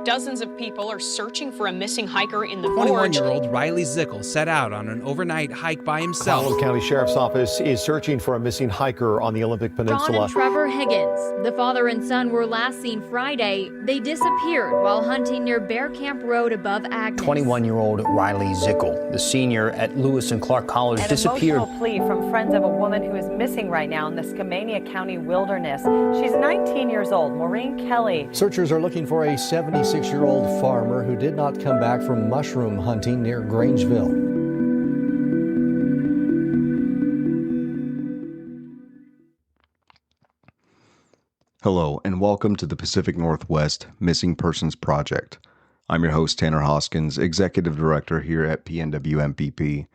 Dozens of people are searching for a missing hiker in the gorge. 21-year-old Riley Zickel set out on an overnight hike by himself. Colorado County Sheriff's Office is searching for a missing hiker on the Olympic Peninsula. John and Trevor Higgins, the father and son, were last seen Friday. They disappeared while hunting near Bear Camp Road above Agnes. 21-year-old Riley Zickel, the senior at Lewis and Clark College, disappeared. An emotional plea from friends of a woman who is missing right now in the Skamania County wilderness. She's 19 years old, Maureen Kelly. Searchers are looking for a 76-year-old farmer who did not come back from mushroom hunting near Grangeville. Hello, and welcome to the Pacific Northwest Missing Persons Project. I'm your host, Tanner Hoskins, Executive Director here at PNW MPP,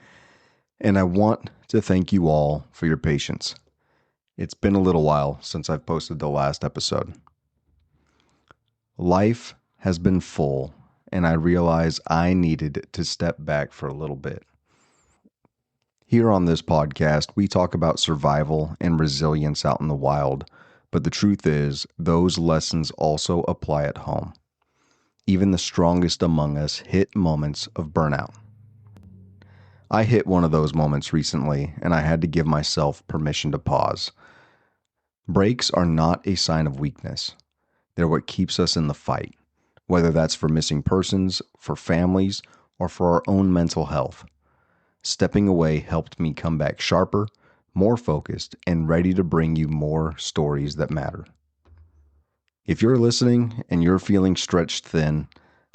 and I want to thank you all for your patience. It's been a little while since I've posted the last episode. Life has been full, and I realize I needed to step back for a little bit. Here on this podcast, we talk about survival and resilience out in the wild, but the truth is, those lessons also apply at home. Even the strongest among us hit moments of burnout. I hit one of those moments recently, and I had to give myself permission to pause. Breaks are not a sign of weakness. They're what keeps us in the fight, whether that's for missing persons, for families, or for our own mental health. Stepping away helped me come back sharper, more focused, and ready to bring you more stories that matter. If you're listening and you're feeling stretched thin,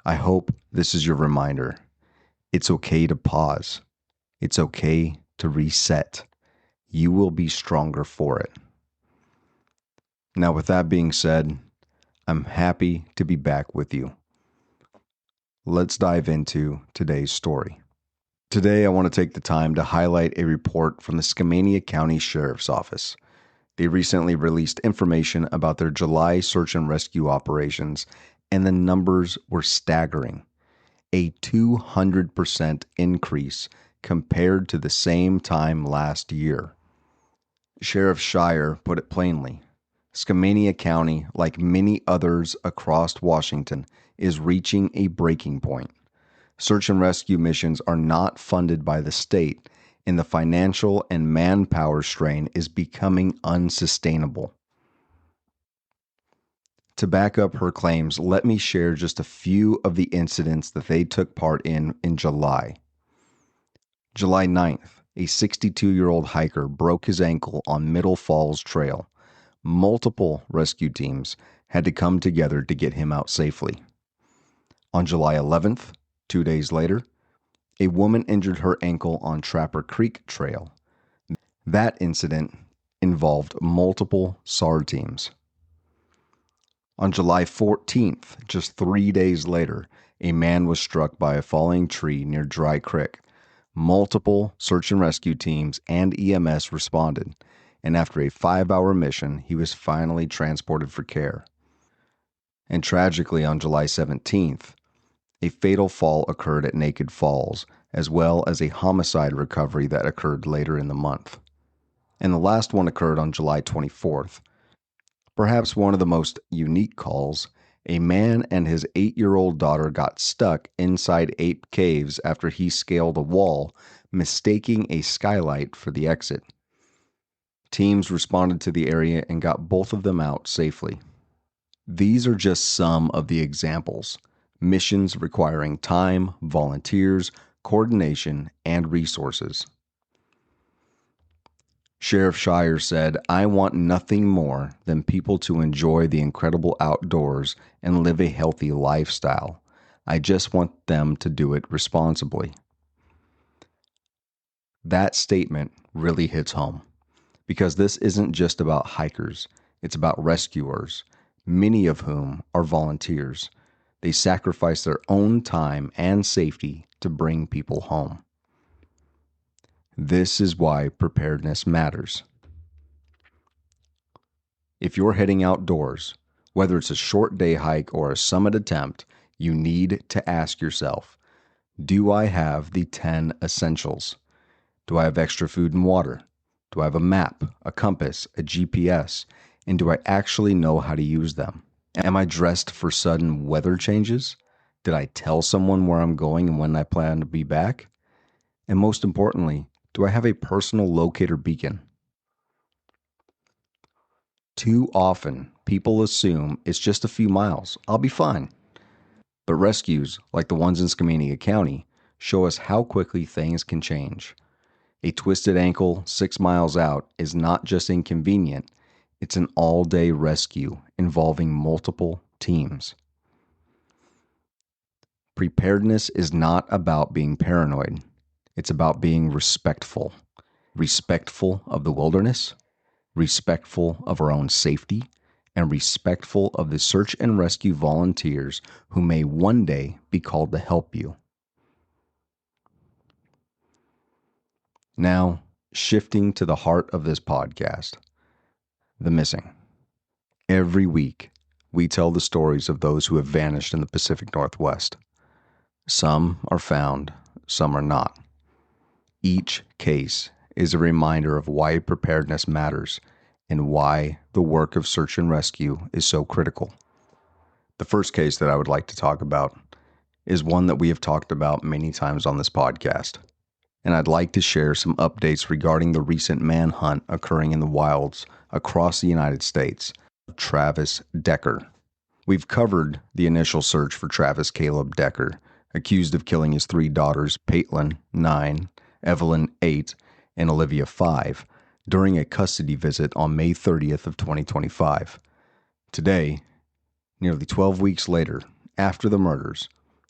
I hope this is your reminder. It's okay to pause. It's okay to reset. You will be stronger for it. Now, with that being said, I'm happy to be back with you. Let's dive into today's story. Today, I want to take the time to highlight a report from the Skamania County Sheriff's Office. They recently released information about their July search and rescue operations, and the numbers were staggering. A 200% increase compared to the same time last year. Sheriff Sawyer put it plainly. Skamania County, like many others across Washington, is reaching a breaking point. Search and rescue missions are not funded by the state, and the financial and manpower strain is becoming unsustainable. To back up her claims, let me share just a few of the incidents that they took part in July. July 9th, a 62-year-old hiker broke his ankle on Middle Falls Trail. Multiple rescue teams had to come together to get him out safely. On July 11th, 2 days later, a woman injured her ankle on Trapper Creek Trail. That incident involved multiple SAR teams. On July 14th, just 3 days later, a man was struck by a falling tree near Dry Creek. Multiple search and rescue teams and EMS responded, and after a 5-hour mission, he was finally transported for care. And tragically, on July 17th, a fatal fall occurred at Naked Falls, as well as a homicide recovery that occurred later in the month. And the last one occurred on July 24th. Perhaps one of the most unique calls, a man and his 8-year-old daughter got stuck inside Ape Caves after he scaled a wall, mistaking a skylight for the exit. Teams responded to the area and got both of them out safely. These are just some of the examples. Missions requiring time, volunteers, coordination, and resources. Sheriff Sawyer said, "I want nothing more than people to enjoy the incredible outdoors and live a healthy lifestyle. I just want them to do it responsibly." That statement really hits home, because this isn't just about hikers, it's about rescuers, many of whom are volunteers. They sacrifice their own time and safety to bring people home. This is why preparedness matters. If you're heading outdoors, whether it's a short day hike or a summit attempt, you need to ask yourself, do I have the 10 essentials? Do I have extra food and water? Do I have a map, a compass, a GPS? And do I actually know how to use them? Am I dressed for sudden weather changes? Did I tell someone where I'm going and when I plan to be back? And most importantly, do I have a personal locator beacon? Too often, people assume it's just a few miles. I'll be fine. But rescues, like the ones in Skamania County, show us how quickly things can change. A twisted ankle 6 miles out is not just inconvenient, it's an all-day rescue involving multiple teams. Preparedness is not about being paranoid. It's about being respectful. Respectful of the wilderness, respectful of our own safety, and respectful of the search and rescue volunteers who may one day be called to help you. Now, shifting to the heart of this podcast, the missing. Every week, we tell the stories of those who have vanished in the Pacific Northwest. Some are found, some are not. Each case is a reminder of why preparedness matters and why the work of search and rescue is so critical. The first case that I would like to talk about is one that we have talked about many times on this podcast. And I'd like to share some updates regarding the recent manhunt occurring in the wilds across the United States of Travis Decker. We've covered the initial search for Travis Caleb Decker, accused of killing his 3 daughters, Paitlin, 9, Evelyn, 8, and Olivia, 5, during a custody visit on May 30th of 2025. Today, nearly 12 weeks later, after the murders,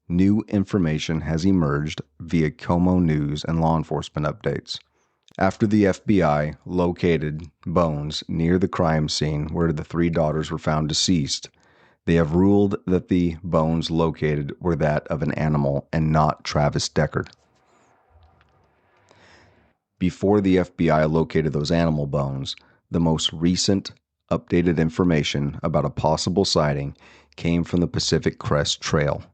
new information has emerged via Como News and law enforcement updates. After the FBI located bones near the crime scene where the 3 daughters were found deceased, they have ruled that the bones located were that of an animal and not Travis Decker. Before the FBI located those animal bones, the most recent updated information about a possible sighting came from the Pacific Crest Trail.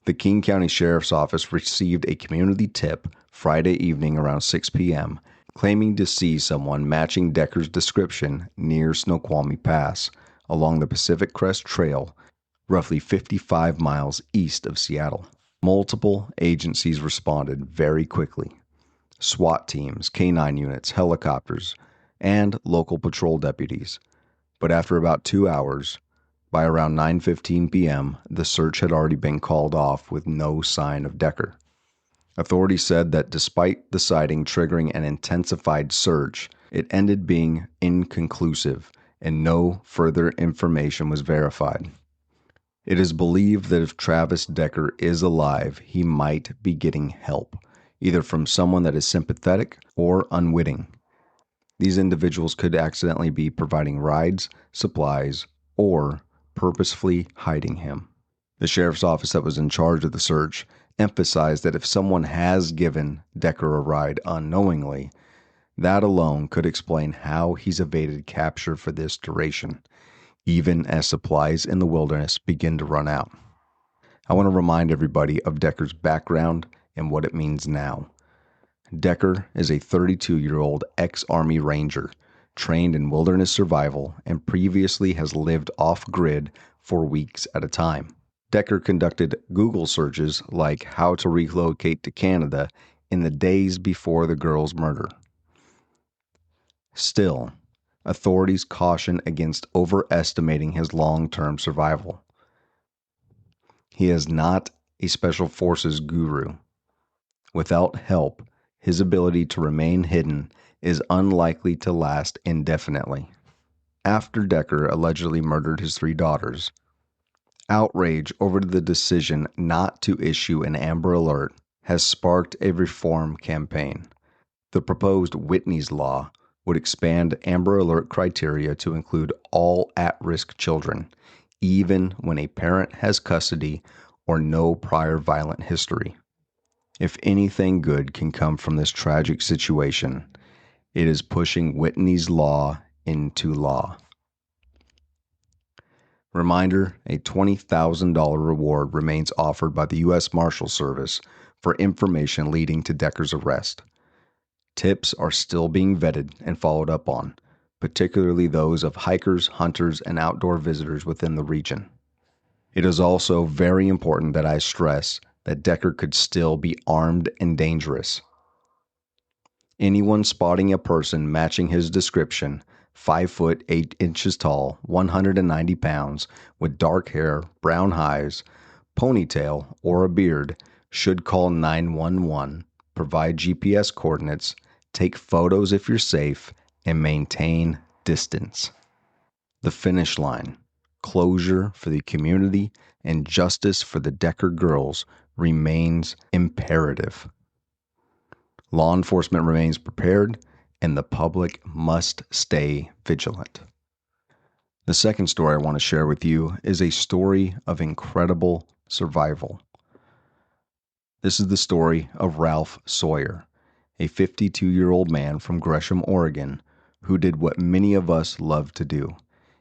The King County Sheriff's Office received a community tip Friday evening around 6 p.m., claiming to see someone matching Decker's description near Snoqualmie Pass along the Pacific Crest Trail, roughly 55 miles east of Seattle. Multiple agencies responded very quickly. SWAT teams, K-9 units, helicopters, and local patrol deputies. But after about 2 hours, by around 9:15 p.m., the search had already been called off with no sign of Decker. Authorities said that despite the sighting triggering an intensified search, it ended being inconclusive and no further information was verified. It is believed that if Travis Decker is alive, he might be getting help, either from someone that is sympathetic or unwitting. These individuals could accidentally be providing rides, supplies, or purposefully hiding him. The sheriff's office that was in charge of the search emphasized that if someone has given Decker a ride unknowingly, that alone could explain how he's evaded capture for this duration, even as supplies in the wilderness begin to run out. I want to remind everybody of Decker's background and what it means now. Decker is a 32-year-old ex-Army Ranger, trained in wilderness survival, and previously has lived off-grid for weeks at a time. Decker conducted Google searches like how to relocate to Canada in the days before the girl's murder. Still, authorities caution against overestimating his long-term survival. He is not a special forces guru. Without help, his ability to remain hidden is unlikely to last indefinitely. After Decker allegedly murdered his 3 daughters, outrage over the decision not to issue an Amber Alert has sparked a reform campaign. The proposed Whitney's Law would expand Amber Alert criteria to include all at-risk children, even when a parent has custody or no prior violent history. If anything good can come from this tragic situation, it is pushing Whitney's Law into law. Reminder, a $20,000 reward remains offered by the U.S. Marshal Service for information leading to Decker's arrest. Tips are still being vetted and followed up on, particularly those of hikers, hunters, and outdoor visitors within the region. It is also very important that I stress that Decker could still be armed and dangerous. Anyone spotting a person matching his description, 5 foot 8 inches tall, 190 pounds, with dark hair, brown eyes, ponytail, or a beard, should call 911, provide GPS coordinates, take photos if you're safe, and maintain distance. The finish line, closure for the community, and justice for the Decker girls remains imperative. Law enforcement remains prepared, and the public must stay vigilant. The second story I want to share with you is a story of incredible survival. This is the story of Ralph Sawyer, a 52-year-old man from Gresham, Oregon, who did what many of us love to do.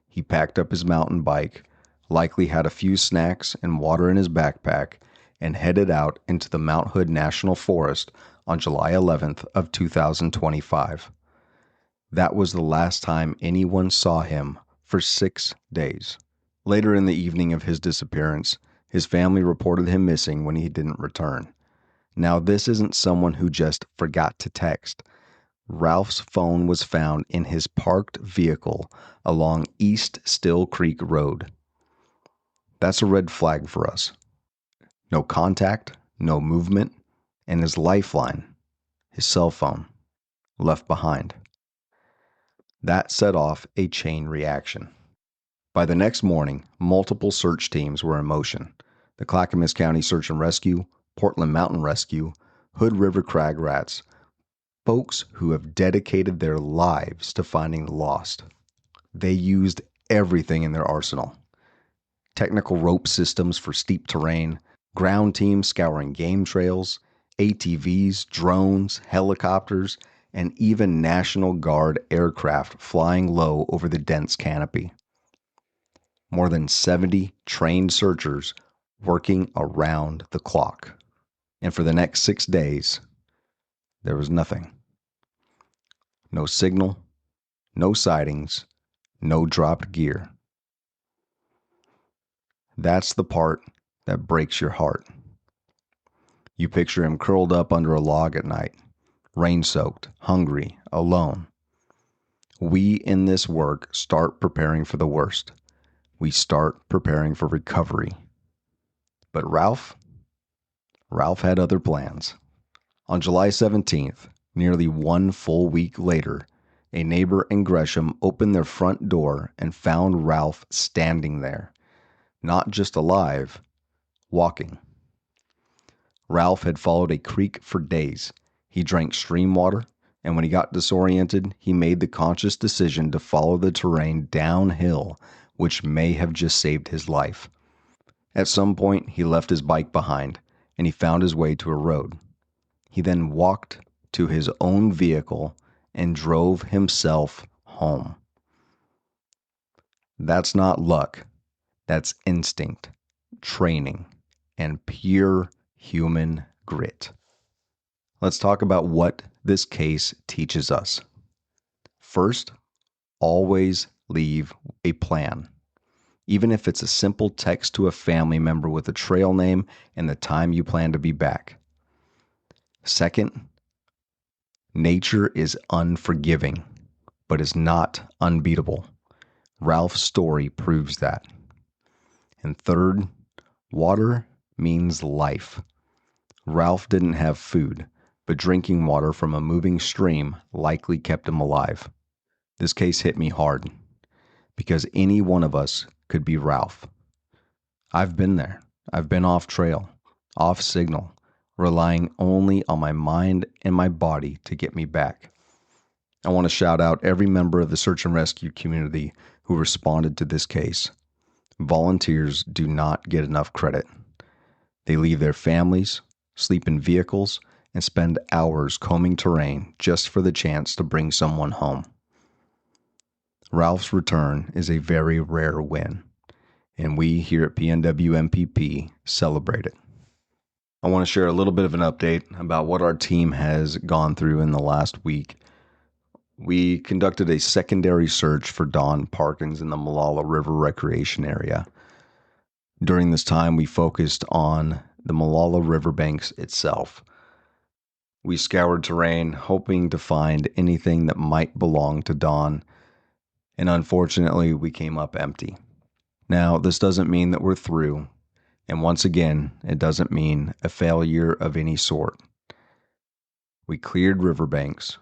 He packed up his mountain bike, likely had a few snacks and water in his backpack, and headed out into the Mount Hood National Forest on July 11th of 2025. That was the last time anyone saw him for 6 days. Later in the evening of his disappearance, his family reported him missing when he didn't return. Now, this isn't someone who just forgot to text. Ralph's phone was found in his parked vehicle along East Still Creek Road. That's a red flag for us. No contact, no movement, and his lifeline, his cell phone, left behind. That set off a chain reaction. By the next morning, multiple search teams were in motion. The Clackamas County Search and Rescue, Portland Mountain Rescue, Hood River Crag Rats, folks who have dedicated their lives to finding the lost. They used everything in their arsenal. Technical rope systems for steep terrain, ground teams scouring game trails, ATVs, drones, helicopters, and even National Guard aircraft flying low over the dense canopy. More than 70 trained searchers working around the clock. And for the next 6 days, there was nothing. No signal, no sightings, no dropped gear. That's the part that breaks your heart. You picture him curled up under a log at night, rain-soaked, hungry, alone. We in this work start preparing for the worst. We start preparing for recovery. But Ralph had other plans. On July 17th, nearly 1 full week later, a neighbor in Gresham opened their front door and found Ralph standing there, not just alive, walking. Ralph had followed a creek for days. He drank stream water, and when he got disoriented, he made the conscious decision to follow the terrain downhill, which may have just saved his life. At some point, he left his bike behind, and he found his way to a road. He then walked to his own vehicle and drove himself home. That's not luck. That's instinct, training, and pure human grit. Let's talk about what this case teaches us. First, always leave a plan. Even if it's a simple text to a family member with a trail name and the time you plan to be back. Second, nature is unforgiving, but is not unbeatable. Ralph's story proves that. And third, water means life. Ralph didn't have food, but drinking water from a moving stream likely kept him alive. This case hit me hard, because any one of us could be Ralph. I've been there. I've been off trail, off signal, relying only on my mind and my body to get me back. I want to shout out every member of the search and rescue community who responded to this case. Volunteers do not get enough credit. They leave their families, sleep in vehicles, and spend hours combing terrain just for the chance to bring someone home. Ralph's return is a very rare win, and we here at PNW MPP celebrate it. I want to share a little bit of an update about what our team has gone through in the last week. We conducted a secondary search for Don Parkins in the Malala River Recreation Area. During this time, we focused on the Malala riverbanks itself. We scoured terrain, hoping to find anything that might belong to Don, and unfortunately, we came up empty. Now, this doesn't mean that we're through, and once again, it doesn't mean a failure of any sort. We cleared riverbanks.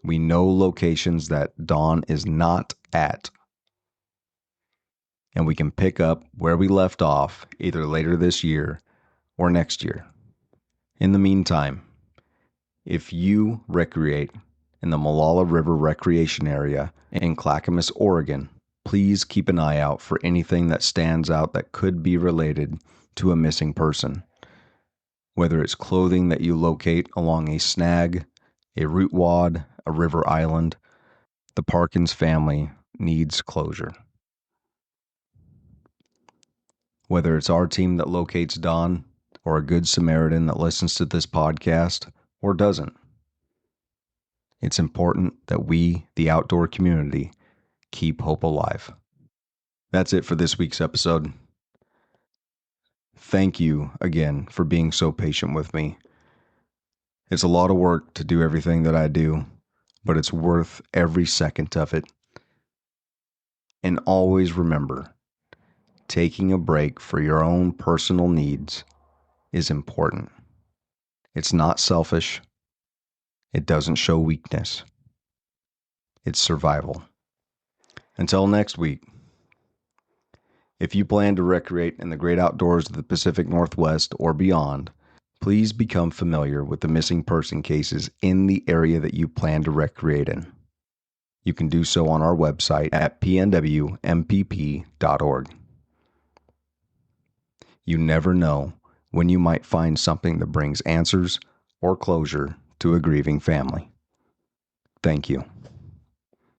We know locations that Don is not at, and we can pick up where we left off either later this year or next year. In the meantime, if you recreate in the Malala River Recreation Area in Clackamas, Oregon, please keep an eye out for anything that stands out that could be related to a missing person. Whether it's clothing that you locate along a snag, a root wad, a river island, the Parkins family needs closure. Whether it's our team that locates Don, or a good Samaritan that listens to this podcast, or doesn't, it's important that we, the outdoor community, keep hope alive. That's it for this week's episode. Thank you again for being so patient with me. It's a lot of work to do everything that I do, but it's worth every second of it. And always remember, taking a break for your own personal needs is important. It's not selfish. It doesn't show weakness. It's survival. Until next week, if you plan to recreate in the great outdoors of the Pacific Northwest or beyond, please become familiar with the missing person cases in the area that you plan to recreate in. You can do so on our website at pnwmpp.org. You never know when you might find something that brings answers or closure to a grieving family. Thank you.